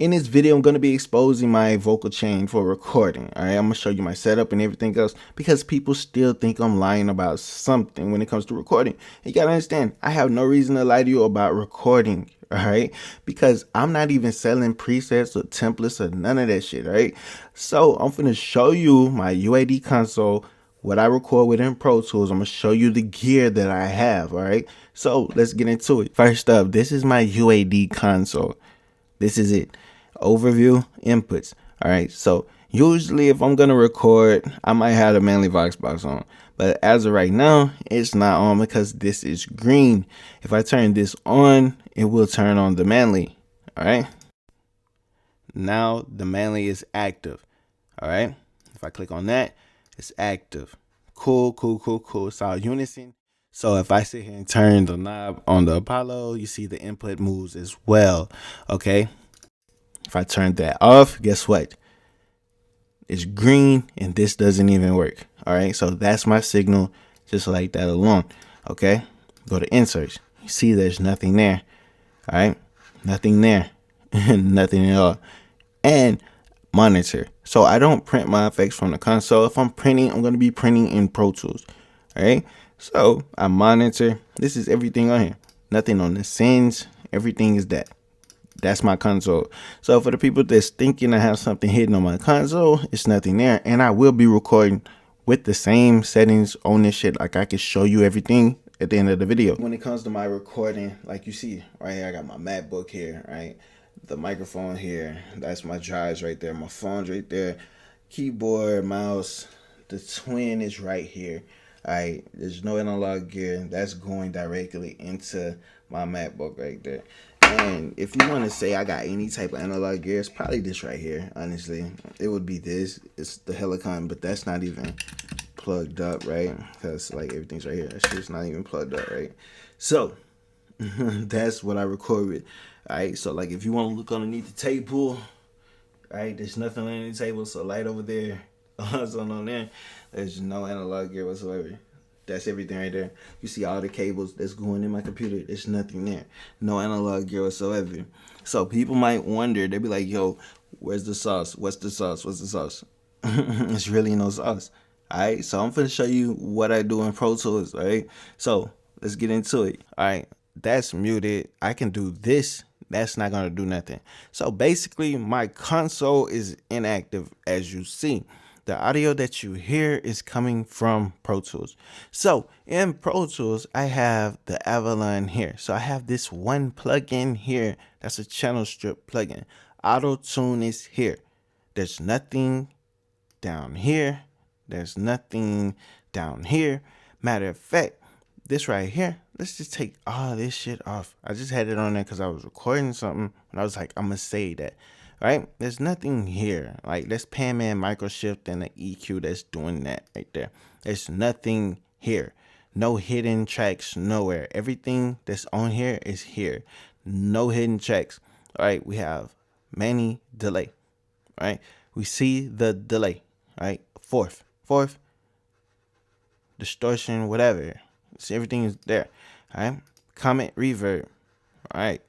In this video, I'm going to be exposing my vocal chain for recording. All right, I'm going to show you my setup and everything else because people still think I'm lying about something when it comes to recording. You got to understand, I have no reason to lie to you about recording. All right, because I'm not even selling presets or templates or none of that shit. All right, so I'm going to show you my UAD console, what I record within Pro Tools. I'm going to show you the gear that I have. All right, so let's get into it. First up, this is my UAD console. This is it. Overview, inputs. All right, so usually if I'm gonna record, I might have the Manly Vox box on, but as of right now, it's not on because this is green. If I turn this on, it will turn on the Manly. All right, now the Manly is active. All right, if I click on that, it's active. Cool. It's all unison. So if I sit here and turn the knob on the Apollo, you see the input moves as well. Okay, if I turn that off, guess what? It's green and this doesn't even work. All right, so that's my signal just like that alone. Okay, go to inserts. You see there's nothing there. All right, nothing there. Nothing at all. And monitor. So I don't print my effects from the console. If I'm printing, I'm going to be printing in Pro Tools. All right, so I monitor. This is everything on here. Nothing on the sends. Everything is that. That's my console. So for the people that's thinking I have something hidden on my console, it's nothing there. And I will be recording with the same settings on this shit. Like I can show you everything at the end of the video. When it comes to my recording, like you see right here, I got my MacBook here, right? The microphone here. That's my drives right there. My phone's right there. Keyboard, mouse. The twin is right here. All right, there's no analog gear. That's going directly into my MacBook right there. And if you want to say I got any type of analog gear, it's probably this right here. Honestly, it would be this. It's the Helicon, but that's not even plugged up, right? Because like everything's right here. That shit's not even plugged up, right? So that's what I record with. All right. So like if you want to look underneath the table, right? There's nothing on the table. So light over there, also on there. There's no analog gear whatsoever. That's everything right there. You see all the cables that's going in my computer. There's nothing there. No analog gear whatsoever. So people might wonder. They'll be like, yo, where's the sauce? What's the sauce? What's the sauce? It's really no sauce. All right. So I'm going to show you what I do in Pro Tools. All right. So let's get into it. All right. That's muted. I can do this. That's not going to do nothing. So basically, my console is inactive, as you see. The audio that you hear is coming from Pro Tools. So in Pro Tools, I have the Avalon here. So I have this one plugin here. That's a channel strip plugin. Auto Tune is here. There's nothing down here. There's nothing down here. Matter of fact, this right here, let's just take all this shit off. I just had it on there because I was recording something and I was like, I'm going to say that. Right? There's nothing here. Like, that's Pan-Man Microshift and the EQ that's doing that right there. There's nothing here. No hidden tracks nowhere. Everything that's on here is here. No hidden tracks. All right, we have many delay. All right, we see the delay. All right, fourth, distortion, whatever. See, everything is there. All right, comment reverb. All right,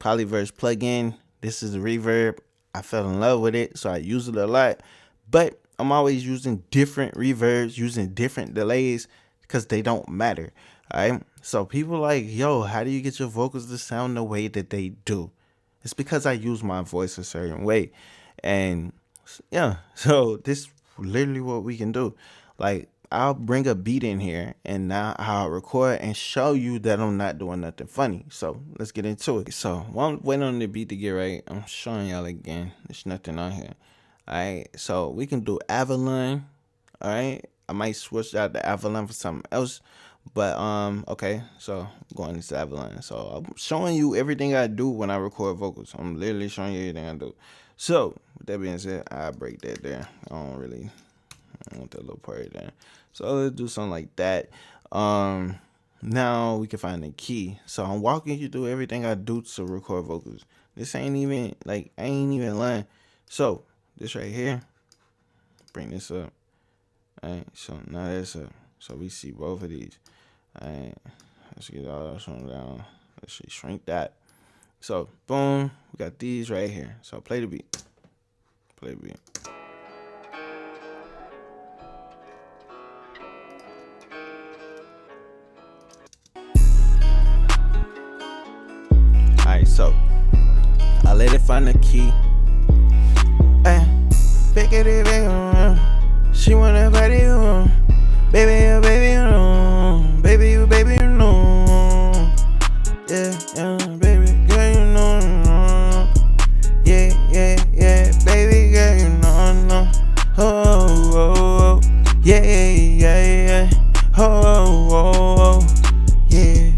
Polyverse plugin. This is a reverb. I fell in love with it, so I use it a lot. But I'm always using different reverbs, using different delays because they don't matter. All right. So people like, yo, how do you get your vocals to sound the way that they do? It's because I use my voice a certain way. And yeah, so this is literally what we can do. Like, I'll bring a beat in here and now I'll record and show you that I'm not doing nothing funny. So let's get into it. So while I'm waiting on the beat to get right, I'm showing y'all again. There's nothing on here. All right. So we can do Avalon. All right. I might switch out the Avalon for something else. But okay. So going to Avalon. So I'm showing you everything I do when I record vocals. I'm literally showing you everything I do. So with that being said, I break that there. I want that little part there. So let's do something like that. Now we can find the key. So I'm walking you through everything I do to record vocals. This ain't even like I ain't even lying. So this right here, bring this up. Alright, so now that's up. So we see both of these. Alright, let's get all that one down. Let's shrink that. So, boom, we got these right here. So, play the beat. Play the beat. Alright, so, I let it find the key. Pick it, baby, she wanna party, baby, you, baby, you know, baby, you, baby, you know, yeah, baby, girl, you know, yeah, baby, girl, you know, oh, yeah, oh, yeah,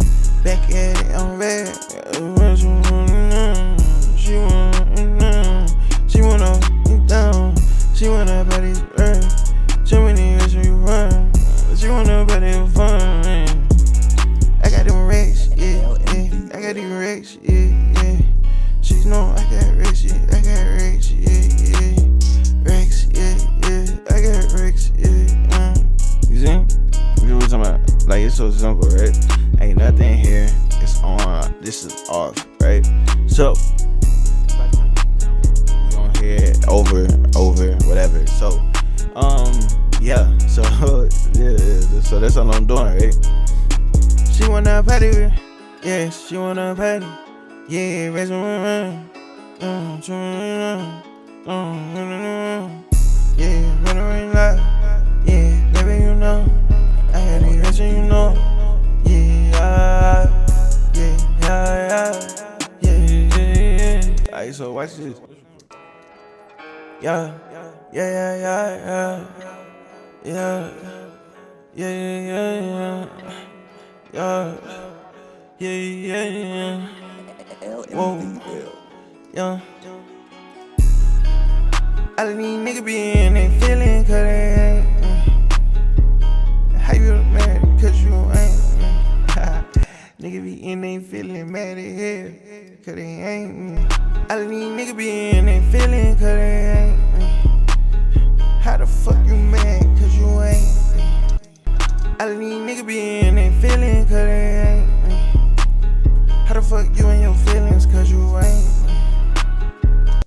back at it, I'm back, she wanna get down, she wanna party, too many ways you run, she wanna party fun, I got them racks, yeah, I got these racks, yeah, she know I got racks, yeah, racks, yeah, I got racks, yeah, you see? You know what I'm talking about? Like, it's so simple, right? Ain't nothing here, it's on, this is off, right? So, we gon' hear it over, whatever, so, yeah, so, so that's all I'm doing, right? She wanna party, yeah, she wanna party, yeah, raise my yeah, run around like, yeah, baby, you know, I had the rest, you know, yeah. Alright, so watch this. Yeah. Whoa, yeah. All of these niggas be in they feelin' cause they ain't. How you mad cause you ain't? Nigga be in they feelin' mad as hell cause they ain't. All of these niggas be in they feelin' cause they ain't. How the fuck you mad cause you ain't? All of these niggas be in they feelin' cause they ain't. How the fuck you in your feelings cause you ain't?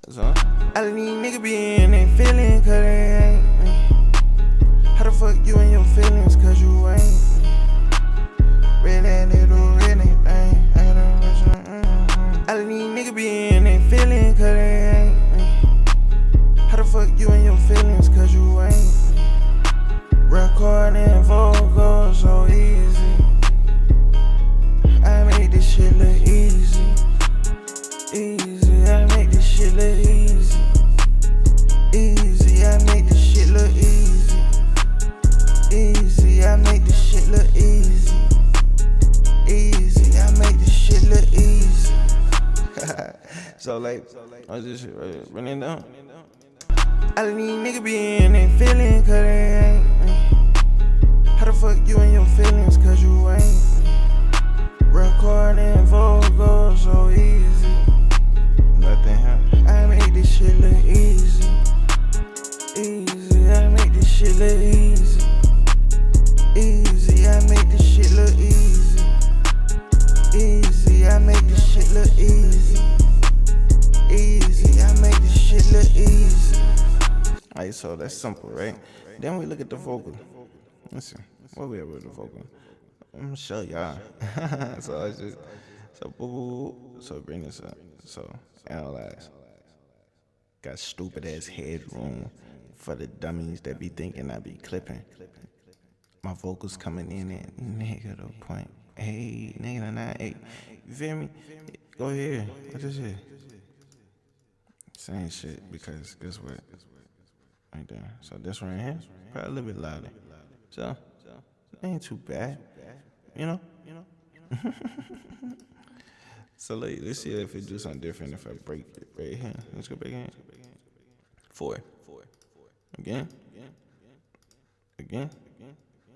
That's all. All of these niggas be in they feelin' cause they ain't. How the fuck you in your feelings cause you ain't? Really little really thing. All of these niggas be in they feelin' cause they ain't. How the fuck you in your feelings cause you ain't? Recording vocals so easy. I made this shit look easy. I make this shit look easy. I make this shit look easy. I make this shit look easy. I make this shit look easy. So like, I just running down. All of these niggas be in they feelin' cause they ain't. How the fuck you in your feelings cause you ain't? Recording vocals so easy. Nothing happened. I make this shit look easy. I make this shit look easy. I make this shit look easy. I make this shit look easy. I make this shit look easy. Alright, so that's simple, right? Then we look at the vocal. Let's see. What we have with the vocal? I'm gonna show y'all. So it's just, so bring this up. So analyze. Got stupid ass headroom for the dummies that be thinking I be clipping. My vocals coming in at negative point. Hey, negative 9.8. You feel me? Go ahead. What is it? Same shit because guess what? Right there. So this right here, probably a little bit louder. So it ain't too bad. You know? So let's see if it do something different if I break it right here. Let's go back in. 4. Again.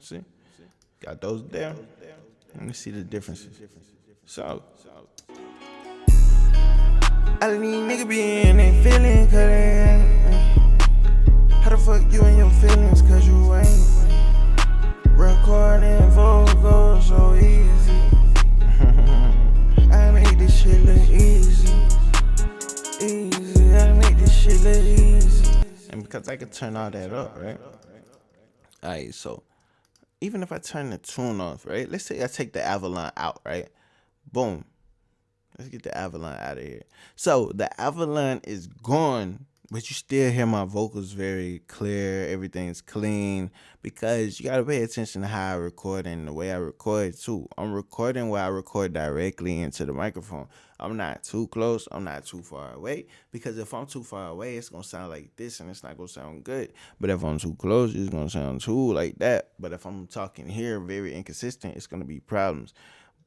See? Got those there. Let me see the differences. So all of these niggas be in they feelin' cause they ain't. How the fuck you in your feelings cause you ain't? Recording vocals so easy. I make this shit look easy. shit look easy. And because I could turn all that up, right? Alright, so even if I turn the tune off, right? Let's say I take the Avalon out, right? Boom. Let's get the Avalon out of here. So the Avalon is gone, but you still hear my vocals very clear. Everything's clean because you gotta pay attention to how I record and the way I record too. I'm recording where I record directly into the microphone. I'm not too close. I'm not too far away, because if I'm too far away, it's gonna sound like this and it's not gonna sound good. But if I'm too close, it's gonna sound too like that. But if I'm talking here very inconsistent, it's gonna be problems.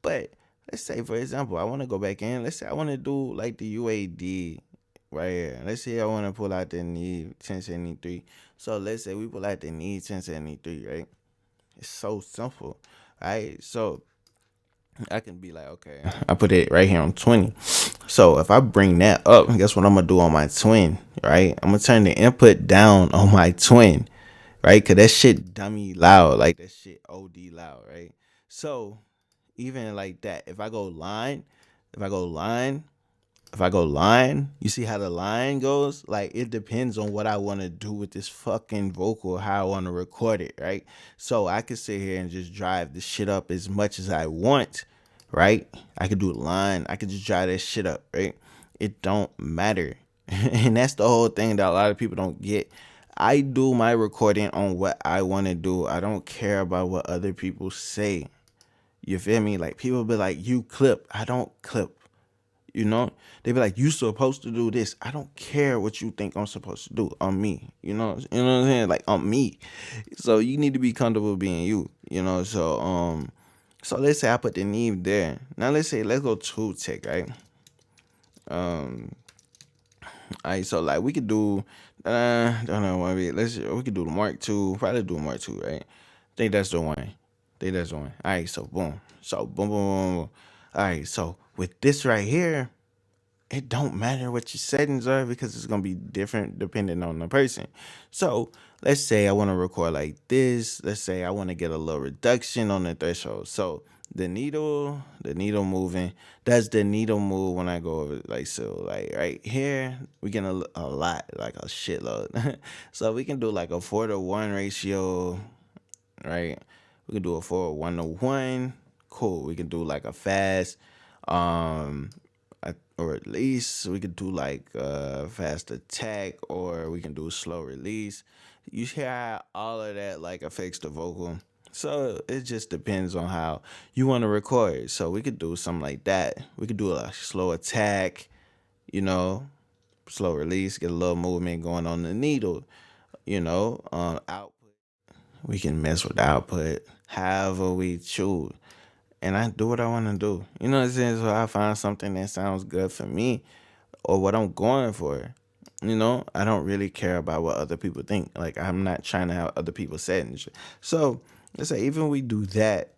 But let's say, for example, I want to go back in. Let's say I want to do like the UAD right here. Let's say I want to pull out the Need 1073. So let's say we pull out the Need 1073, right? It's so simple, right? So I can be like, okay, I put it right here on 20. So if I bring that up, guess what I'm going to do on my twin, right? I'm going to turn the input down on my twin, right? Because that shit dummy loud. Like, that shit OD loud, right? So even like that, if I go line, you see how the line goes? Like, it depends on what I want to do with this fucking vocal, how I want to record it, right? So I could sit here and just drive this shit up as much as I want, right? I could do a line. I could just drive that shit up, right? It don't matter. And that's the whole thing that a lot of people don't get. I do my recording on what I want to do. I don't care about what other people say. You feel me? Like, people be like, you clip. I don't clip. You know? They be like, you supposed to do this. I don't care what you think I'm supposed to do. On me. You know what I'm saying? Like, on me. So you need to be comfortable being you. You know? So let's say I put the Neve there. Now let's go 2 tick, right? Alright, so like we could do don't know what we could do the Mark II. Probably do Mark II, right? I think that's the one. Alright, so boom. Boom. Alright, so with this right here, it don't matter what your settings are, because it's gonna be different depending on the person. So let's say I want to record like this. Let's say I want to get a little reduction on the threshold. So the needle moving. Does the needle move when I go over, like, so like right here we get a lot, like a shitload. So we can do like a 4-to-1 ratio, right? We can do a 4-1-to-1. Cool. We can do like a fast, or at least we could do like fast attack, or we can do slow release. You hear all of that like affects the vocal. So it just depends on how you want to record. So we could do something like that. We could do a slow attack, you know, slow release, get a little movement going on the needle, you know, output. We can mess with the output however we choose. And I do what I want to do. You know what I'm saying? So I find something that sounds good for me or what I'm going for. You know, I don't really care about what other people think. Like, I'm not trying to have other people settings. So let's say even we do that,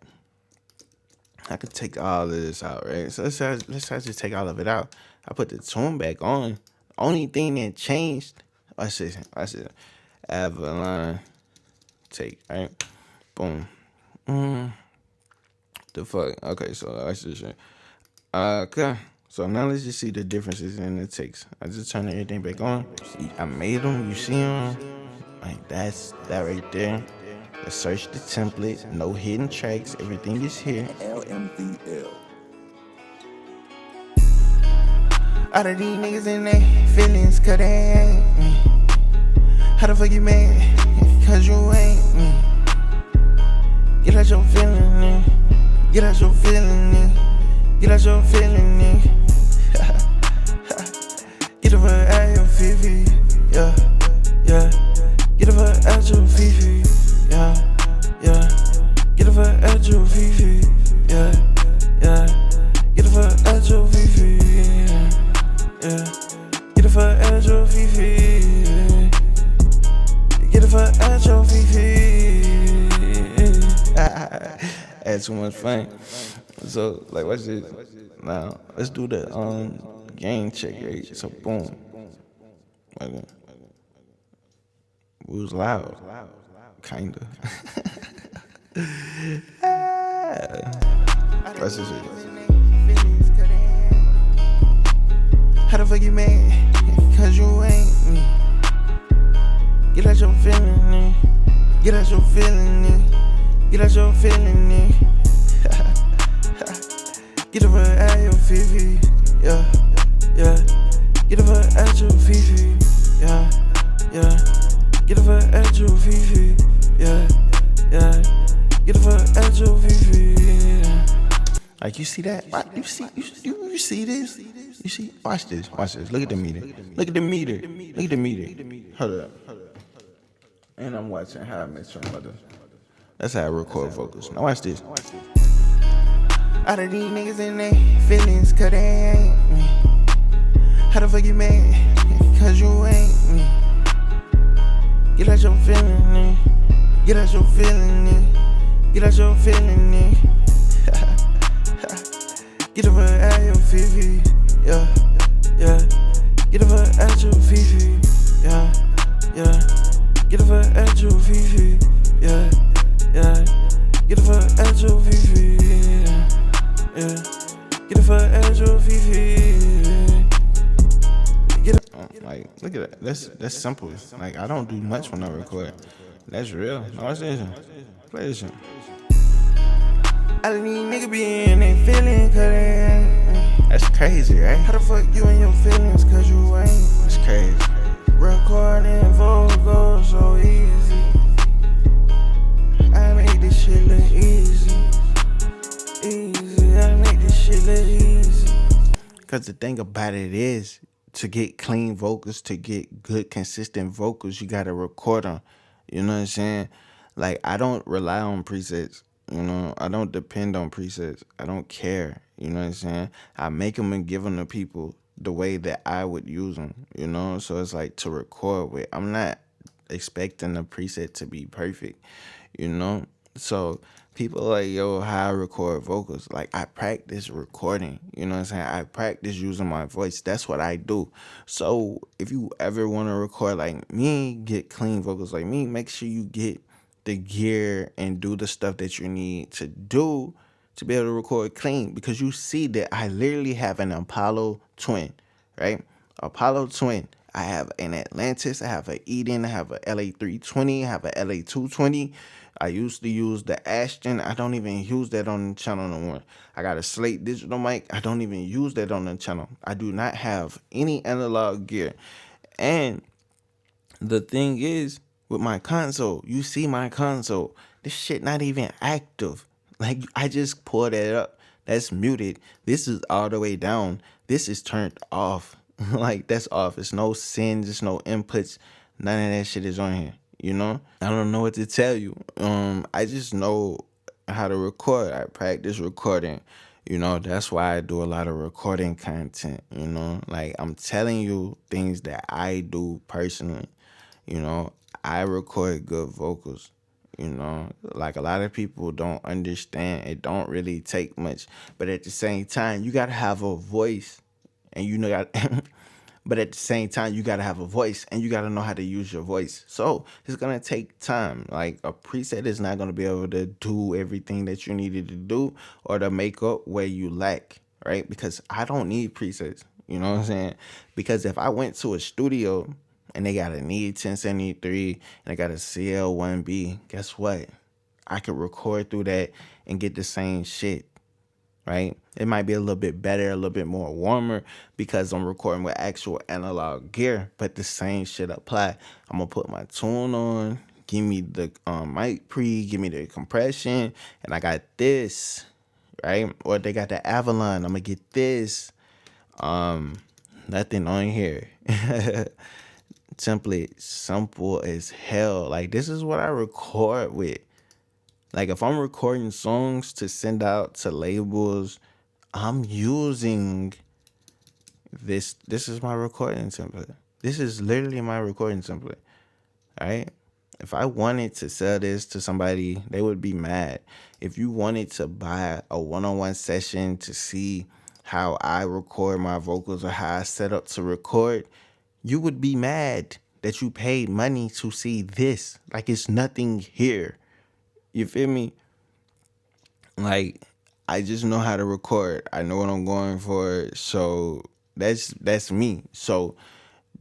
I could take all of this out, right? So let's just take all of it out. I put the tune back on. Only thing that changed, I said Avalon take, right? Boom. The fuck? Okay, so I just okay. So now let's just see the differences in the takes. I just turned everything back on. See, I made them. You see them? Like, that's that right there. Let's search the template. No hidden tracks. Everything is here. LMVL. All of these niggas in their feelings, cause they ain't me. How the fuck you mad? Cause you ain't me. Get out your feeling, nigga. Get out your feeling, nigga. Get out your feeling, nigga. Get over at your fifi, yeah. Get over at your fifi, yeah. Get over at your fifi, yeah. Get over at your fifi, yeah. Get over at your fifi, get over at your fifi. I had too much fun. So, like, watch this. Now, let's do the game check, right? So, boom. Okay. We was loud. Kinda. Watch this shit. How the fuck you mad? Cause you ain't me. Get out your feeling, nigga. Get out your feeling, nigga. Get the fuck out your fifi, yeah, yeah. Get the fuck out your fifi, yeah, yeah. Get the fuck out your fifi, yeah, yeah. Get the fuck out your fifi, yeah. Like, you see that? You see this? You see? Watch this. Look at the meter. Look at the meter. Hold up. And I'm watching How I Met Your Mother. That's how I record vocals. Now watch this. All of these niggas in their feelings, cause they ain't me. How the fuck you mad? Cause you ain't me. Get out your feeling, nigga. Get out your feeling, nigga. Get out your feeling, nigga. Get the fuck out your fifi, yeah, yeah. Get the fuck out your fifi, yeah, yeah. Get the fuck out your fifi, yeah, yeah. Get the fuck out your fifi, yeah, yeah. Get the fuck out your fifi. Like, look at that. That's simple. Like, I don't do much when I record. That's real. No, watch this. Play this shit. All of these niggas be in their feelings, cause they ain't. That's crazy, right? How the fuck you in your feelings, cause you ain't? That's crazy. Recording vocals so easy. I make this shit look easy. I make this shit look easy. Cause the thing about it is, to get clean vocals, to get good, consistent vocals, you gotta record them. You know what I'm saying? Like, I don't rely on presets. You know, I don't depend on presets. I don't care. You know what I'm saying? I make them and give them to people the way that I would use them, you know? So it's like to record with. I'm not expecting the preset to be perfect, you know? So people are like, yo, how I record vocals. Like, I practice recording, you know what I'm saying? I practice using my voice. That's what I do. So if you ever want to record like me, get clean vocals like me, make sure you get the gear and do the stuff that you need to do to be able to record clean, because you see that I literally have an Apollo twin, right? Apollo twin. I have an Atlantis, I have an Eden, I have a LA320, I have a LA220. I used to use the Ashton. I don't even use that on the channel no more. I got a Slate digital mic. I don't even use that on the channel. I do not have any analog gear. And the thing is, with my console, you see my console, this shit not even active. Like, I just pulled that up. That's muted. This is all the way down. This is turned off. Like, that's off. It's no sends, it's no inputs. None of that shit is on here, you know? I don't know what to tell you. I just know how to record. I practice recording. You know, that's why I do a lot of recording content, you know? Like, I'm telling you things that I do personally, you know? I record good vocals, you know, like a lot of people don't understand. It don't really take much, but at the same time, you got to have a voice, and you know, but at the same time, you got to have a voice and you got to know how to use your voice. So it's going to take time. Like, a preset is not going to be able to do everything that you needed to do or to make up where you lack, right? Because I don't need presets, you know what I'm saying? Because if I went to a studio and they got a Need 1073 and they got a CL1B, guess what? I could record through that and get the same shit, right? It might be a little bit better, a little bit more warmer because I'm recording with actual analog gear, but the same shit apply. I'm gonna put my tune on, give me the mic pre, give me the compression, and I got this, right? Or they got the Avalon, I'm gonna get this. Nothing on here. Template, simple as hell. Like, this is what I record with. Like, if I'm recording songs to send out to labels, I'm using this. This is my recording template. This is literally my recording template. All right? If I wanted to sell this to somebody, they would be mad. If you wanted to buy a one-on-one session to see how I record my vocals or how I set up to record, you would be mad that you paid money to see this. Like, it's nothing here. You feel me? Like, I just know how to record. I know what I'm going for. So that's me. So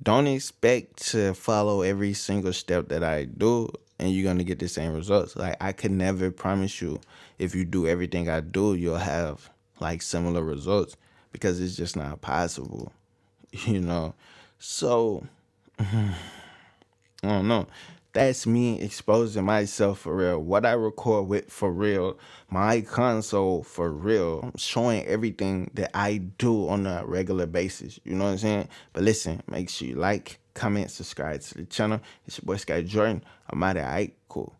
don't expect to follow every single step that I do. and you're gonna get the same results. Like, I could never promise you if you do everything I do, you'll have like similar results, because it's just not possible, you know. So I don't know. That's me exposing myself for real. What I record with for real. My console for real. I'm showing everything that I do on a regular basis. You know what I'm saying? But listen, make sure you like, comment, subscribe to the channel. It's your boy Sky Jordan. I'm out of. Alright, cool.